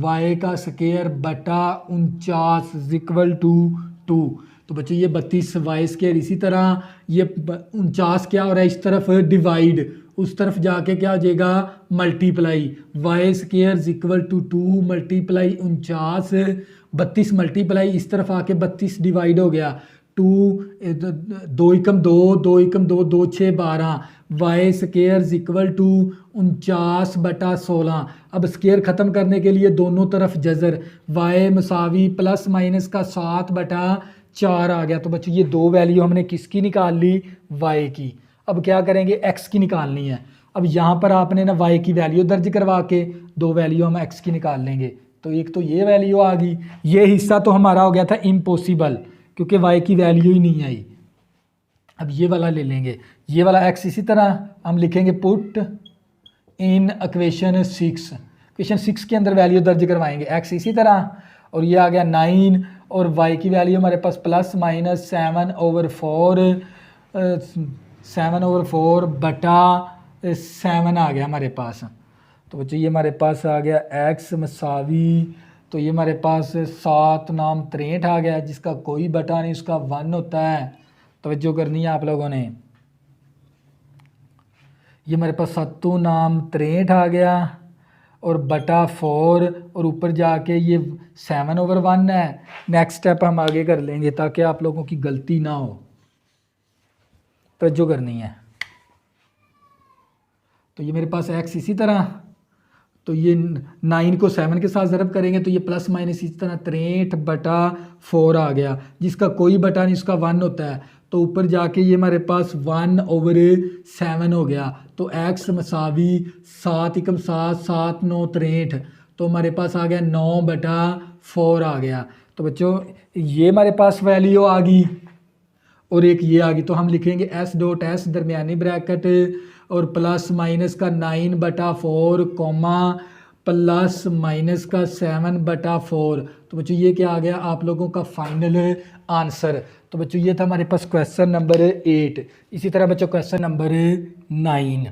y का स्केयर बटा 49 इज इक्वल टू 2। तो बच्चों ये 32 y स्केयर, इसी तरह ये 49 क्या हो रहा है इस तरफ डिवाइड, उस तरफ जाके क्या हो जाएगा multiply, y square is equal to 2 multiply 49, 32 multiply इस तरफ आके 32 डिवाइड हो गया, 2 2 एकम 2 2 एकम 2 2 6 12, y square is equal to 49/16। अब स्केयर ख़त्म करने के लिए दोनों तरफ जज़र, y मसावी प्लस माइनस का 7/4 आ गया। तो बच्चों ये दो वैल्यू हमने किसकी निकाल ली, y की। अब क्या करेंगे, x की निकालनी है। अब यहाँ पर आपने ना y की वैल्यू दर्ज करवा के दो वैल्यू हम x की निकाल लेंगे। तो एक तो ये वैल्यू आ गई, ये हिस्सा तो हमारा हो गया था इम्पॉसिबल क्योंकि y की वैल्यू ही नहीं आई। अब ये वाला ले लेंगे, ये वाला x इसी तरह हम लिखेंगे पुट इन इक्वेशन 6, इक्वेशन 6 के अंदर वैल्यू दर्ज करवाएंगे, x इसी तरह, और ये आ गया 9, और y की वैल्यू हमारे पास प्लस माइनस 7/4 बटा 7 आ गया हमारे पास। तो बच्चों ये हमारे पास आ गया x मसावी, तो ये हमारे पास 7 नाम 63 आ गया, जिसका कोई बटा नहीं, उसका 1 होता है। तवज्जो करनी है आप लोगों ने। ये हमारे पास 7 नाम 63 आ गया और बटा 4, और ऊपर जाके ये 7/1 है। नेक्स्ट स्टेप हम आगे कर लेंगे ताकि आप लोगों की गलती ना हो। तवज्जो करनी है। तो ये मेरे पास x इसी तरह, तो ये 9 को 7 के साथ ज़रब करेंगे तो ये प्लस माइनस इसी तरह 63/4 आ गया, जिसका कोई बटा नहीं, उसका 1 होता है। तो ऊपर जाके ये हमारे पास 1/7 हो गया। तो x मसावी 7 एकम 7 7 9 63, तो हमारे पास आ गया 9/4 आ गया। तो बच्चों ये हमारे पास वैल्यू आ गई और एक ये आ गई, तो हम लिखेंगे s.s दरमियानी ब्रैकेट और प्लस माइनस का 9/4 कॉमा प्लस माइनस का 7/4। तो बच्चों ये क्या आ गया आप लोगों का फाइनल आंसर। तो बच्चों ये था हमारे पास क्वेश्चन नंबर 8। इसी तरह बच्चों क्वेश्चन नंबर 9,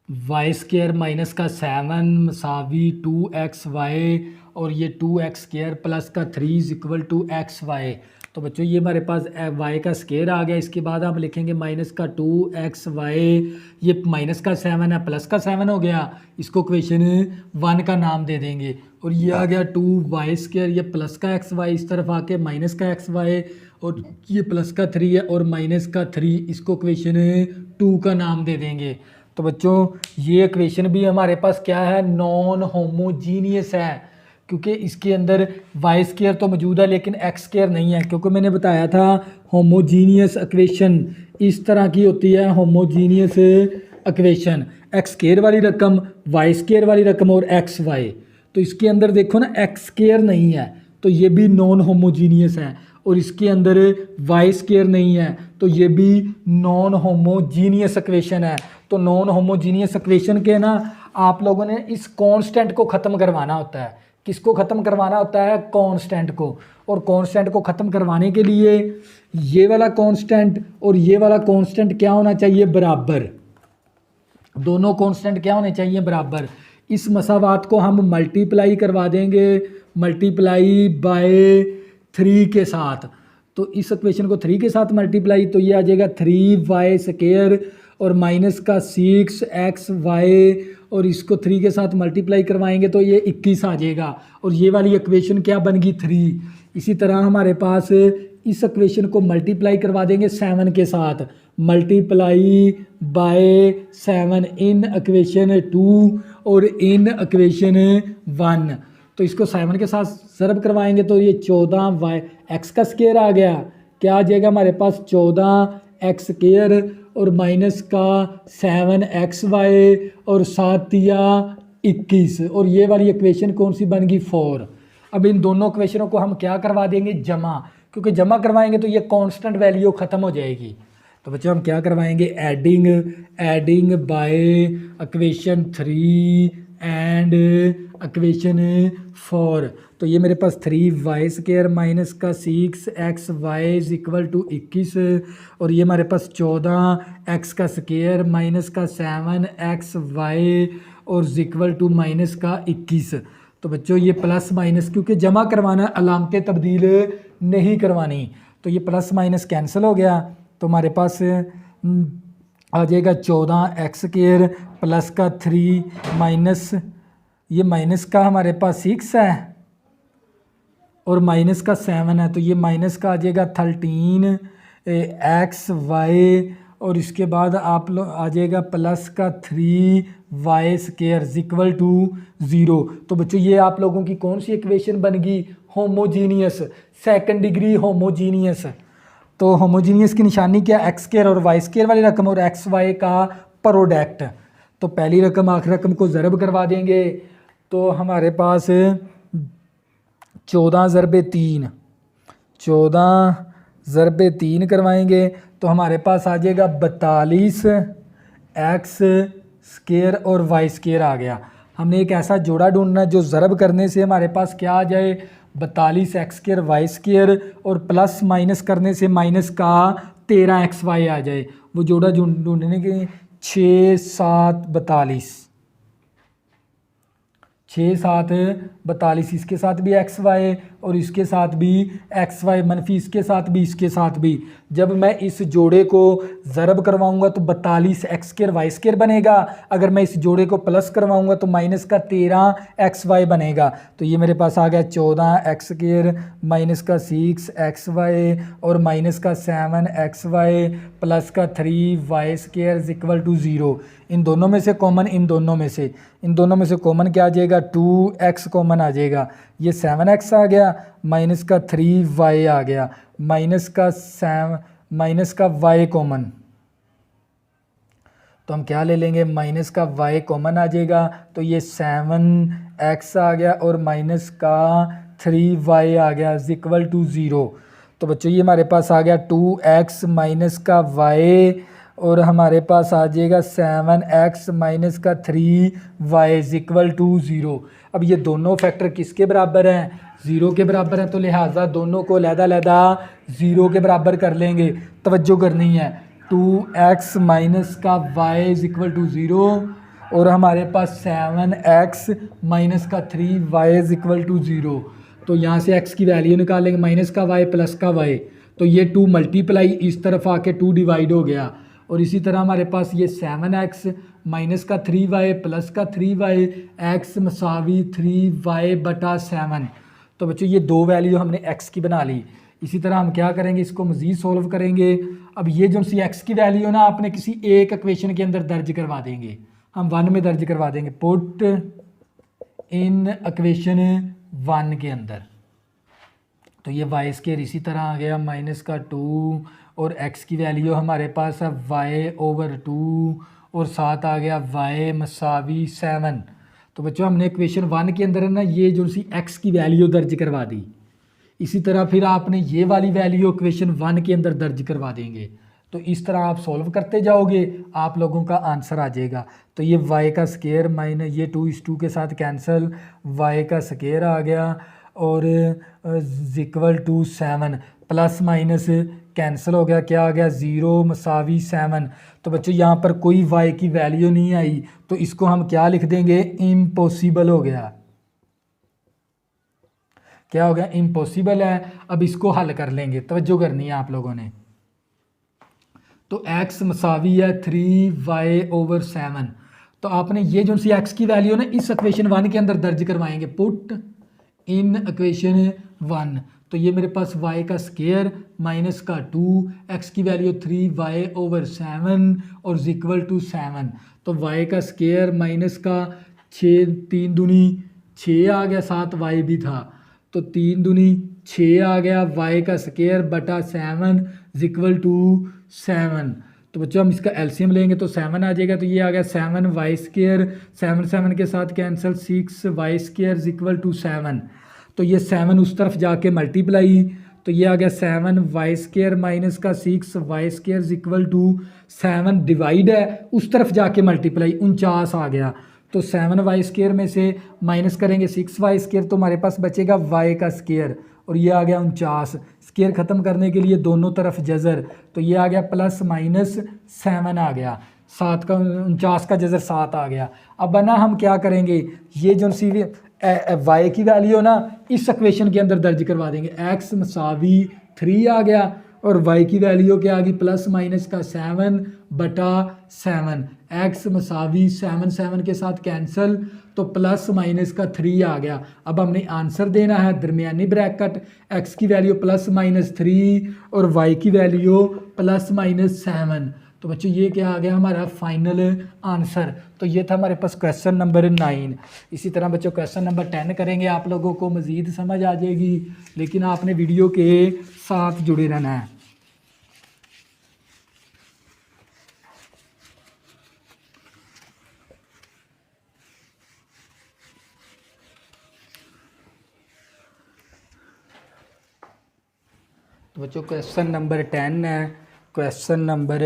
y² माइनस का 7 मसावी 2xy और ये 2x² प्लस का 3 इक्वल टू xy। तो बच्चों ये हमारे पास y का स्केयर आ गया। इसके बाद हम लिखेंगे माइनस का 2xy, ये माइनस का 7 है प्लस का 7 हो गया, इसको क्वेश्चन 1 का नाम दे देंगे। और ये आ गया 2y², ये प्लस का xy, इस तरफ आके माइनस का xy, और ये प्लस का 3 है और माइनस का 3, इसको क्वेश्चन 2 का नाम दे देंगे। तो बच्चों ये इक्वेशन भी हमारे पास क्या है, नॉन होमोजीनियस है, क्योंकि इसके अंदर y² तो मौजूद है लेकिन x² नहीं है। क्योंकि मैंने बताया था होमोजीनियस इक्वेशन इस तरह की होती है, होमोजीनियस इक्वेशन x² वाली रकम, y² वाली रकम और xy। तो इसके अंदर देखो ना x² नहीं है तो ये भी नॉन होमोजीनियस है, और इसके अंदर y² नहीं है तो ये भी नॉन होमोजीनियस इक्वेशन है। तो नॉन होमोजीनियस इक्वेशन के ना आप लोगों ने इस कांस्टेंट को ख़त्म करवाना होता है। किसको ख़त्म करवाना होता है, कांस्टेंट को। और कांस्टेंट को ख़त्म करवाने के लिए ये वाला कांस्टेंट और ये वाला कांस्टेंट क्या होना चाहिए, बराबर। दोनों कांस्टेंट क्या होने चाहिए, बराबर। इस मसावात को हम मल्टीप्लाई करवा देंगे, मल्टीप्लाई बाय 3 के साथ। तो इस इक्वेशन को 3 के साथ मल्टीप्लाई, तो ये आ जाएगा 3y² और माइनस का 6xy, और इसको 3 के साथ मल्टीप्लाई करवाएंगे तो ये 21 आ जाएगा। और ये वाली इक्वेशन क्या बन गई, 3। इसी तरह हमारे पास इस इक्वेशन को मल्टीप्लाई करवा देंगे 7 के साथ, मल्टीप्लाई बाय 7 इन इक्वेशन 2 और इन इक्वेशन 1। तो इसको 7 के साथ ज़रब करवाएंगे तो ये 14y x का स्क्वायर आ गया। क्या आ जाएगा हमारे पास, 14x² और माइनस का 7xy और 7 या 21। और ये वाली इक्वेशन कौन सी बन गई, 4। अब इन दोनों इक्वेशनों को हम क्या करवा देंगे, जमा, क्योंकि जमा करवाएंगे तो ये कांस्टेंट वैल्यू ख़त्म हो जाएगी। तो बच्चों हम क्या करवाएंगे, adding by equation 3 and equation 4। तो ये मेरे पास 3y² माइनस का 6xy इज इक्वल टू 21, और ये हमारे पास 14x का स्क्वायर माइनस का 7xy और इज इक्वल टू माइनस का 21। तो बच्चों ये प्लस माइनस, क्योंकि जमा करवाना, अलामतें तब्दील नहीं करवानी, तो ये प्लस माइनस कैंसिल हो गया। तो हमारे पास आ जाएगा 14x² प्लस का 3 माइनस, ये माइनस का हमारे पास 6 है और माइनस का 7 है, तो ये माइनस का आ जाएगा 13xy, और इसके बाद आप लोग आ जाएगा प्लस का 3y² इक्वल टू 0। तो बच्चों ये आप लोगों की कौन सी इक्वेशन बन गई, होमोजीनियस, सेकंड डिग्री होमोजीनियस। तो होमोजीनियस की निशानी क्या, x² और y² वाली रकम और xy का प्रोडक्ट। तो पहली रकम आखिरी रकम को ज़रब करवा देंगे, तो हमारे पास 14 ज़रबे 3 करवाएंगे तो हमारे पास आ जाएगा 42x² और y² आ गया। हमने एक ऐसा जोड़ा ढूंढना है जो ज़रब करने से हमारे पास क्या आ जाए, 42x² y² और प्लस माइनस करने से माइनस का 13xy आ जाए। वो जोड़ा ढूंढने के 6 7 42, 6 7 42, इसके साथ भी xy और इसके साथ भी xy, मनफी इसके साथ भी इसके साथ भी। जब मैं इस जोड़े को ज़रब करवाऊंगा तो 42x² y² बनेगा, अगर मैं इस जोड़े को प्लस करवाऊंगा तो माइनस का 13xy बनेगा। तो ये मेरे पास आ गया 14x² माइनस का 6xy और माइनस का 7xy प्लस का 3y² इक्वल टू 0। इन दोनों में से कॉमन, इन दोनों में से कॉमन क्या आ जाएगा, 2x कॉमन आ जाएगा, ये 7x आ गया, माइनस का 3y आ गया, माइनस का y कॉमन। तो हम क्या ले लेंगे, माइनस का y कॉमन आ जाएगा, तो ये 7x आ गया और माइनस का 3y आ गया इज इक्वल टू 0। तो बच्चों ये हमारे पास आ गया 2x माइनस का y और हमारे पास आ जाएगा 7x माइनस का 3y इज इक्वल टू 0। अब ये दोनों फैक्टर किसके बराबर हैं, 0 के बराबर हैं, तो लिहाजा दोनों को अलहदा-अलहदा 0 के बराबर कर लेंगे। तवज्जो करनी है, 2x माइनस का y इज इक्वल टू 0 और हमारे पास 7x माइनस का 3y इज इक्वल टू 0। तो यहाँ से x की वैल्यू निकालेंगे, माइनस का y प्लस का y, तो ये 2 मल्टीप्लाई इस तरफ आके 2 डिवाइड हो गया। और इसी तरह हमारे पास ये 7x माइनस का 3y प्लस का 3y x मसावी 3y बटा 7। तो बच्चों ये दो वैल्यू हमने x की बना ली। इसी तरह हम क्या करेंगे, इसको मज़ीद सॉल्व करेंगे। अब ये जो सी x की वैल्यू ना आपने किसी एक इक्वेशन के अंदर दर्ज करवा देंगे, हम 1 में दर्ज करवा देंगे, पुट इन इक्वेशन 1 के अंदर। तो ये वाई स्केयर इसी तरह आ गया माइनस का 2 और x की वैल्यू हमारे पास है y/2 और साथ आ गया y मसावी 7। तो बच्चों हमने इक्वेशन 1 के अंदर है ना ये जो सी x की वैल्यू दर्ज करवा दी। इसी तरह फिर आपने ये वाली वैल्यू इक्वेशन 1 के अंदर दर्ज करवा देंगे। तो इस तरह आप सॉल्व करते जाओगे, आप लोगों का आंसर आ जाएगा। तो ये y का स्केयर माइनस ये 2 के साथ कैंसिल, y का स्केयर आ गया और equal to 7 plus minus cancel हो गया, क्या आ गया 0 मसावी 7। तो बच्चों यहाँ पर कोई y की वैल्यू नहीं आई, तो इसको हम क्या लिख देंगे, इम्पॉसिबल हो गया। क्या हो गया, इम्पॉसिबल है। अब इसको हल कर लेंगे, तवज्जो करनी है आप लोगों ने। तो x मसावी है 3y/7। तो आपने ये जो सी x की वैल्यू ना इस इक्वेशन 1 के अंदर दर्ज करवाएंगे, पुट इन इक्वेशन 1। तो ये मेरे पास y का स्केयर माइनस का 2, x की वैल्यू 3y/7 और इक्वल टू 7। तो y का स्केयर माइनस का 6, 3 दूनी 6 आ गया, साथ y भी था, तो 3 दूनी 6 आ गया, y का स्केयर बटा 7 इक्वल टू 7। तो बच्चों हम इसका एलसीएम लेंगे तो 7 आ जाएगा। तो ये आ गया 7y स्केयर, 7 के साथ cancel, 6y square equal to 7। तो ये 7 उस तरफ जाके मल्टीप्लाई, तो ये आ गया 7y स्केयर माइनस का 6y square equal to 7 divide है उस तरफ जाके मल्टीप्लाई, 49 आ गया। तो 7y स्केयर में से माइनस करेंगे 6y स्केयर, तो हमारे पास बचेगा y का स्केयर और ये आ गया 49। स्केयर ख़त्म करने के लिए दोनों तरफ जज़र, तो ये आ गया प्लस माइनस 7 आ गया, 7 का 49 का जज़र 7 आ गया। अब ना हम क्या करेंगे, ये जो सी y की वैल्यू ना इस इक्वेशन के अंदर दर्ज करवा देंगे, x मसावी 3 आ गया और y की वैल्यू क्या आ गई, प्लस माइनस का 7 बटा 7, x मसावी 7 के साथ कैंसिल, तो प्लस माइनस का 3 आ गया। अब हमने आंसर देना है दरमियानी ब्रैकेट, x की वैल्यू प्लस माइनस 3 और y की वैल्यू प्लस माइनस 7। तो बच्चों ये क्या आ गया हमारा फाइनल आंसर। तो ये था हमारे पास क्वेश्चन नंबर 9। इसी तरह बच्चों क्वेश्चन नंबर 10 करेंगे, आप लोगों को मज़ीद समझ आ जाएगी, लेकिन आपने वीडियो के साथ जुड़े रहना है। तो बच्चों क्वेश्चन नंबर 10 है, क्वेश्चन नंबर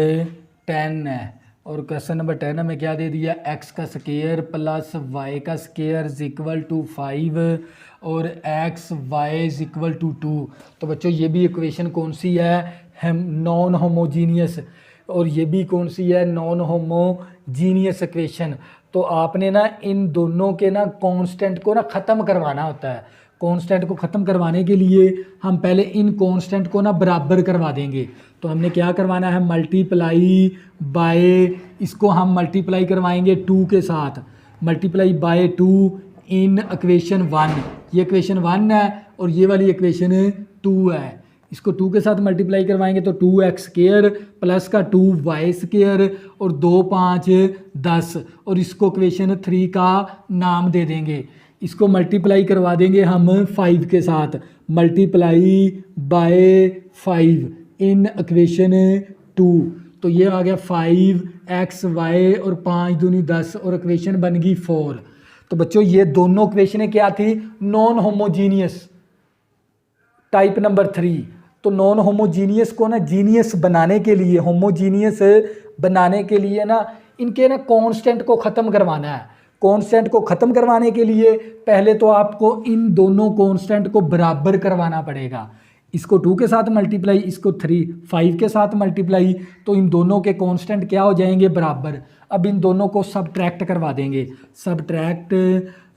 10 है और क्वेश्चन नंबर 10 हमें क्या दे दिया, x का स्केयर प्लस y का स्केयर इक्वल टू 5 और x y इक्वल टू 2। तो बच्चों ये भी इक्वेशन कौन सी है, हम नॉन होमोजीनियस, और ये भी कौन सी है, नॉन होमोजीनियस इक्वेशन। तो आपने ना इन दोनों के ना कांस्टेंट को ना ख़त्म करवाना होता है। कांस्टेंट को ख़त्म करवाने के लिए हम पहले इन कांस्टेंट को ना बराबर करवा देंगे। तो हमने क्या करवाना है, मल्टीप्लाई बाय, इसको हम मल्टीप्लाई करवाएंगे 2 के साथ, मल्टीप्लाई बाय 2 इन इक्वेशन 1। ये इक्वेशन 1 है और ये वाली इक्वेशन 2 है। इसको 2 के साथ मल्टीप्लाई करवाएंगे तो 2x स्केयर प्लस का 2y स्केयर और 2 5 10 और इसको इक्वेशन 3 का नाम दे देंगे। इसको मल्टीप्लाई करवा देंगे हम 5 के साथ, मल्टीप्लाई बाय 5 इन इक्वेशन 2। तो ये आ गया 5xy और 5 दूनी 10 और इक्वेशन बन गई 4। तो बच्चों ये दोनों इक्वेशनें क्या थी, नॉन होमोजीनियस, टाइप नंबर 3। तो नॉन होमोजीनियस को ना जीनियस बनाने के लिए, होमोजीनियस बनाने के लिए ना इनके ना कांस्टेंट को ख़त्म करवाना है। कांस्टेंट को ख़त्म करवाने के लिए पहले तो आपको इन दोनों कांस्टेंट को बराबर करवाना पड़ेगा। इसको 2 के साथ मल्टीप्लाई, इसको 5 के साथ मल्टीप्लाई, तो इन दोनों के कांस्टेंट क्या हो जाएंगे, बराबर। अब इन दोनों को सबट्रैक्ट करवा देंगे, सबट्रैक्ट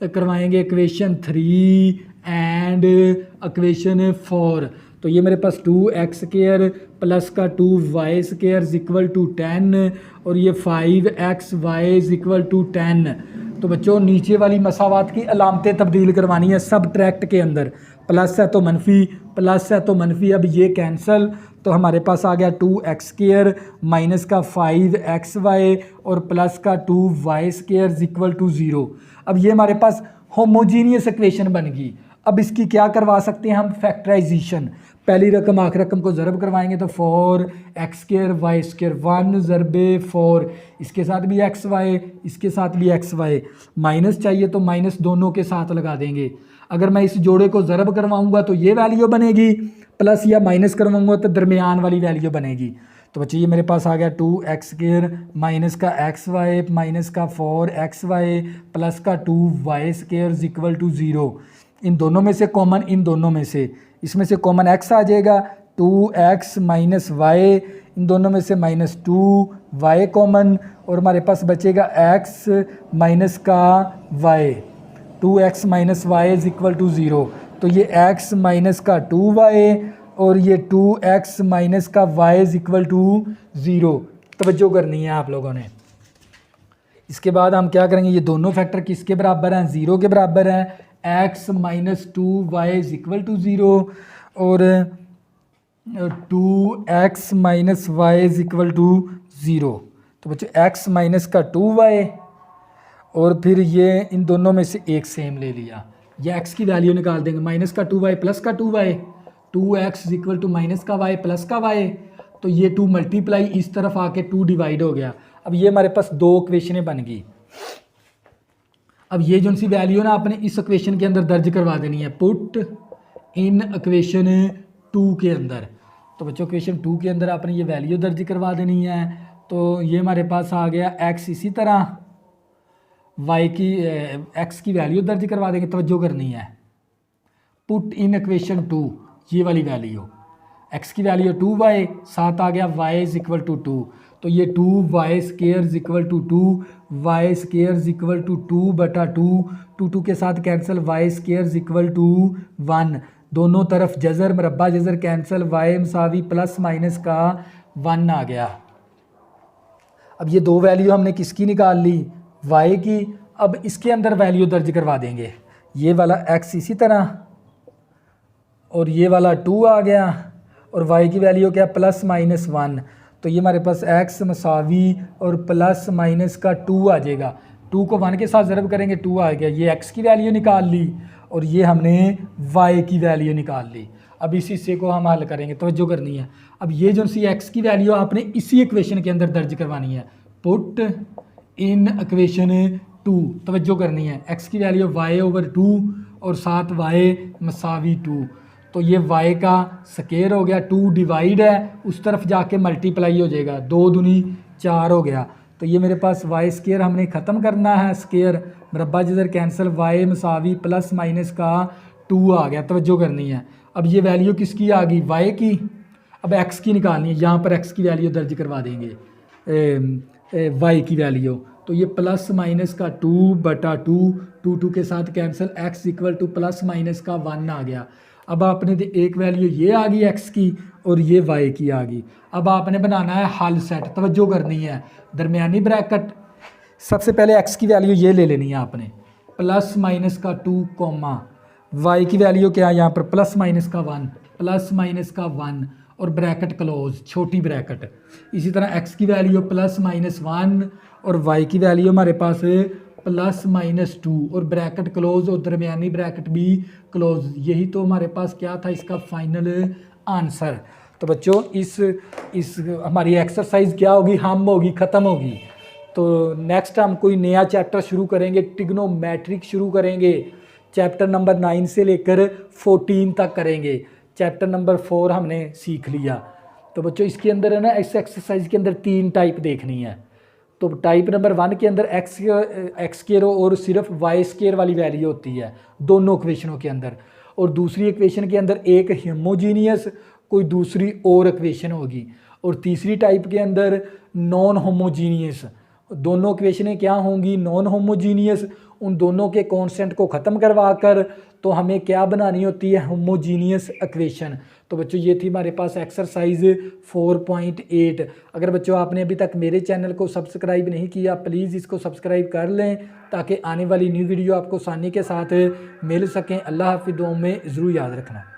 करवाएंगे इक्वेशन 3 एंड इक्वेशन 4। तो ये मेरे पास 2x² प्लस का 2y² इक्वल टू 10 और ये 5xy इक्वल टू 10। तो बच्चों नीचे वाली मसावात की अलामतें तब्दील करवानी है सबट्रैक्ट के अंदर। प्लस है तो मनफी, प्लस है तो मनफी, अब ये कैंसल, तो हमारे पास आ गया 2x² माइनस का 5xy और प्लस का 2y² इक्वल टू 0। अब ये हमारे पास होमोजीनियस इक्वेशन बन गई। अब इसकी क्या करवा सकते हैं हम, फैक्टराइजेशन। पहली रकम आखिरी रकम को ज़रब करवाएंगे तो 4x² y² 1 ज़रबे 4, इसके साथ भी xy, इसके साथ भी xy। माइनस चाहिए तो माइनस दोनों के साथ लगा देंगे। अगर मैं इस जोड़े को ज़रब करवाऊंगा तो ये वैल्यू बनेगी, प्लस या माइनस करवाऊंगा तो दरमियान वाली वैल्यू बनेगी। तो बच्चे ये मेरे पास आ गया 2x² माइनस का xy माइनस का 4xy प्लस का 2y² इक्वल टू 0। इन दोनों में से कॉमन, इन दोनों में से, इसमें से कॉमन x आ जाएगा, 2x माइनस y, इन दोनों में से माइनस 2y कॉमन, और हमारे पास बचेगा x माइनस का y, 2x minus y is equal to 0। तो ये x माइनस का 2y और ये 2x माइनस का y इज इक्वल टू 0। तवज्जो करनी है आप लोगों ने। इसके बाद हम क्या करेंगे, ये दोनों फैक्टर किसके बराबर हैं, 0 के बराबर हैं। x minus 2y is equal to 0 और 2x minus y is equal to 0। तो बच्चों x माइनस का 2y और फिर ये इन दोनों में से एक सेम ले लिया, ये x की वैल्यू निकाल देंगे, माइनस का 2y प्लस का 2y, 2x is equal to minus का y प्लस का y। तो ये 2 मल्टीप्लाई इस तरफ आके 2 डिवाइड हो गया। अब ये हमारे पास 2 इक्वेशनें बन गई। अब ये जो सी वैल्यू ना आपने इस इक्वेशन के अंदर दर्ज करवा देनी है, पुट इन इक्वेशन 2 के अंदर। तो बच्चों इक्वेशन 2 के अंदर आपने ये वैल्यू दर्ज करवा देनी है। तो ये हमारे पास आ गया x, इसी तरह y की x की वैल्यू दर्ज करवा देंगे, तवज्जो करनी है। पुट इन इक्वेशन 2, ये वाली वैल्यू, x की वैल्यू 2y, साथ आ गया y इज इक्वल टू 2। तो ये 2y² equal to 2y² equal to 2/2 के साथ कैंसिल, y² इक्वल टू 1, दोनों तरफ जज़र मरबा जज़र कैंसिल, y मसावी प्लस माइनस का 1 आ गया। अब ये 2 वैल्यू हमने किसकी निकाल ली, y की। अब इसके अंदर वैल्यू दर्ज करवा देंगे, ये वाला x इसी तरह और ये वाला 2 आ गया और y की वैल्यू क्या, प्लस माइनस 1। तो ये हमारे पास x मसावी और प्लस माइनस का 2 आ जाएगा। 2 को 1 के साथ ज़रब करेंगे, 2 आ गया। ये x की वैल्यू निकाल ली और ये हमने y की वैल्यू निकाल ली। अब इस हिस्से को हम हल करेंगे, तवज्जो करनी है। अब ये जो सी x की वैल्यू आपने इसी इक्वेशन के अंदर दर्ज करवानी है, पुट इन इक्वेशन 2, तवज्जो करनी है। x की वैल्यू y/2 और साथ y मसावी 2। तो ये y का स्केयर हो गया, 2 डिवाइड है, उस तरफ जाके मल्टीप्लाई हो जाएगा, 2 दूनी 4 हो गया। तो ये मेरे पास y² हमने ख़त्म करना है, स्केयर मरबा जज़र कैंसिल, y मसावी प्लस माइनस का 2 आ गया, तवज्जो करनी है। अब ये वैल्यू किसकी आ गई, y की। अब x की निकालनी है, यहाँ पर x की वैल्यू दर्ज करवा देंगे, y की वैल्यू। तो ये प्लस माइनस का 2/2, 2 के साथ cancel, x equal two plus minus का 1 आ गया। अब आपने एक वैल्यू ये आ गई x की और ये y की आ गई। अब आपने बनाना है हल सेट, तवज्जो करनी है। दरमियानी ब्रैकेट, सबसे पहले x की वैल्यू ये ले लेनी है आपने, प्लस माइनस का 2 कॉमा, y की वैल्यू क्या है यहाँ पर, प्लस माइनस का 1, प्लस माइनस का 1 और ब्रैकेट क्लोज, छोटी ब्रैकेट। इसी तरह x की वैल्यू प्लस माइनस 1 और y की वैल्यू हमारे पास प्लस माइनस 2 और ब्रैकेट क्लोज और दरमियानी ब्रैकेट भी क्लोज। यही तो हमारे पास क्या था, इसका फाइनल आंसर। तो बच्चों इस हमारी एक्सरसाइज क्या होगी, हम होगी, ख़त्म होगी। तो नेक्स्ट हम कोई नया चैप्टर शुरू करेंगे, ट्रिग्नोमेट्रिक शुरू करेंगे। चैप्टर नंबर 9 से लेकर 14 तक करेंगे। चैप्टर नंबर 4 हमने सीख लिया। तो बच्चों इसके अंदर है ना, इस एक्सरसाइज के अंदर 3 टाइप देखनी है। तो टाइप नंबर 1 के अंदर एक्स स्क्वायर और सिर्फ वाई स्क्वायर वाली वैल्यू होती है दोनों इक्वेशनों के अंदर, और दूसरी इक्वेशन के अंदर एक होमोजीनियस कोई दूसरी और इक्वेशन होगी, और तीसरी टाइप के अंदर नॉन होमोजीनियस। दोनों इक्वेशनें क्या होंगी? Non homogeneous. उन दोनों के कांस्टेंट को ख़त्म करवा कर तो हमें क्या बनानी होती है? Homogeneous equation. तो बच्चों ये थी हमारे पास एक्सरसाइज 4.8। अगर बच्चों आपने अभी तक मेरे चैनल को सब्सक्राइब नहीं किया, प्लीज़ इसको सब्सक्राइब कर लें ताकि आने वाली न्यू वीडियो आपको आसानी के साथ मिल सकें। अल्लाह हाफ़िज़, दुआओं में ज़रूर याद रखना।